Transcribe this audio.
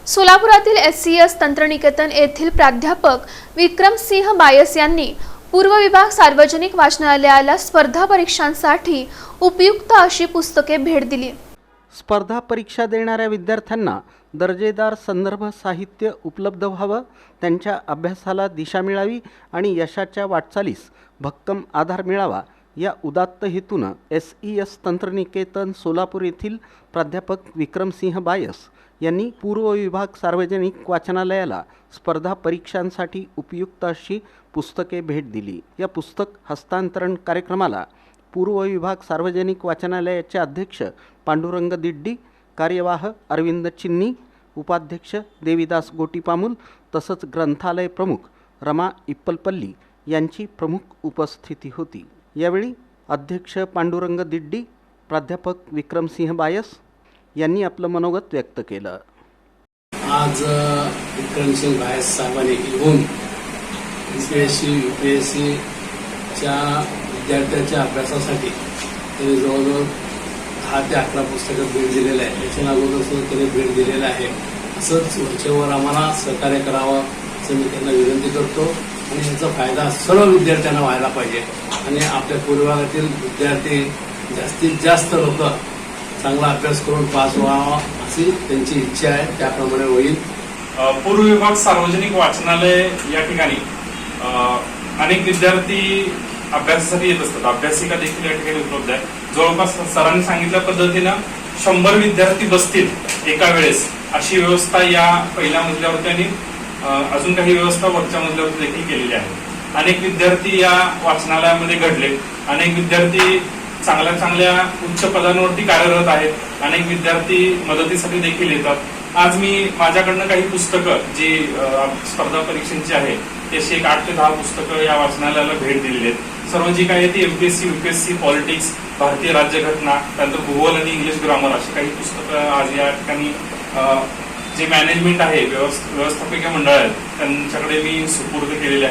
सोलापुरातील SCS तंत्रनिकेतन येथील प्राध्यापक विक्रमसिंह बायस यांनी पूर्व विभाग सार्वजनिक वाचनालयाला स्पर्धा परीक्षांसाठी उपयुक्त अशी पुस्तके भेट दिली। स्पर्धा परीक्षा देणाऱ्या विद्यार्थ्यांना दर्जेदार संदर्भ साहित्य उपलब्ध व्हावं, त्यांच्या अभ्यासाला दिशा मिळावी आणि यशाच्या वाटचालीस भक्कम आधार मिळावा या उदात्त हेतूनं SES तंत्रनिकेतन सोलापूर येथील प्राध्यापक विक्रमसिंह बायस यांनी पूर्व विभाग सार्वजनिक वाचनालयाला स्पर्धा परीक्षांसाठी उपयुक्त अशी पुस्तके भेट दिली। या पुस्तक हस्तांतरण कार्यक्रमाला पूर्व विभाग सार्वजनिक वाचनालयाचे अध्यक्ष पांडुरंग दिड्डी, कार्यवाह अरविंद चिन्नी, उपाध्यक्ष देवीदास गोटीपामुल तसंच ग्रंथालय प्रमुख रमा इप्पलपल्ली यांची प्रमुख उपस्थिती होती। यावेळी अध्यक्ष पांडुरंग दिड्डी, प्राध्यापक विक्रमसिंह बायस यांनी आपलं मनोगत व्यक्त केलं। आज विक्रमसिंह बायस साहेबांनी येऊन UPSC UPSCच्या विद्यार्थ्यांच्या अभ्यासासाठी त्यांनी जवळजवळ 10 ते 11 पुस्तकं भेट दिलेलं आहे। याच्या अगोदर सुद्धा त्यांनी भेट दिलेलं आहे। असंच वरचेवर आम्हाला सहकार्य करावं असं मी त्यांना विनंती करतो आणि याचा फायदा सर्व विद्यार्थ्यांना व्हायला पाहिजे आणि आपल्या पूर्व विभागातील विद्यार्थी जास्तीत जास्त लोक चांगला अभ्यास करून पास व्हावा अशी त्यांची इच्छा आहे, त्याप्रमाणे होईल। पूर्व विभाग सार्वजनिक वाचनालय या ठिकाणी अनेक विद्यार्थी अभ्यासासाठी येत असतात। अभ्यासिका देखील या ठिकाणी उपलब्ध आहे। जवळपास सरांनी सांगितल्या पद्धतीनं 100 विद्यार्थी बसतील एका वेळेस अशी व्यवस्था या पहिल्या मजल्यावरती आणि अजून काही व्यवस्था वरच्या मजल्यावरती देखील केलेली आहे। अनेक विद्यार्थी या वाचनालयामध्ये घडले, अनेक विद्यार्थी चांगल्या उच्च पदांवरती कार्यरत आहेत, अनेक विद्यार्थी मदतीसाठी देखील येतात। आज मी माझ्याकडनं काही पुस्तकं जी स्पर्धा परीक्षांची आहे त्याची 8 ते 10 पुस्तकं या वाचनालयाला भेट दिलेली आहेत। सर्व जी काही ती MPSC UPSC पॉलिटिक्स, भारतीय राज्यघटना, त्यानंतर भूगोल आणि इंग्लिश ग्रामर अशी काही पुस्तकं आज या ठिकाणी जे मॅनेजमेंट आहे व्यवस्थापकीय मंडळ आहेत त्यांच्याकडे मी सुपूर्द केलेले आहे।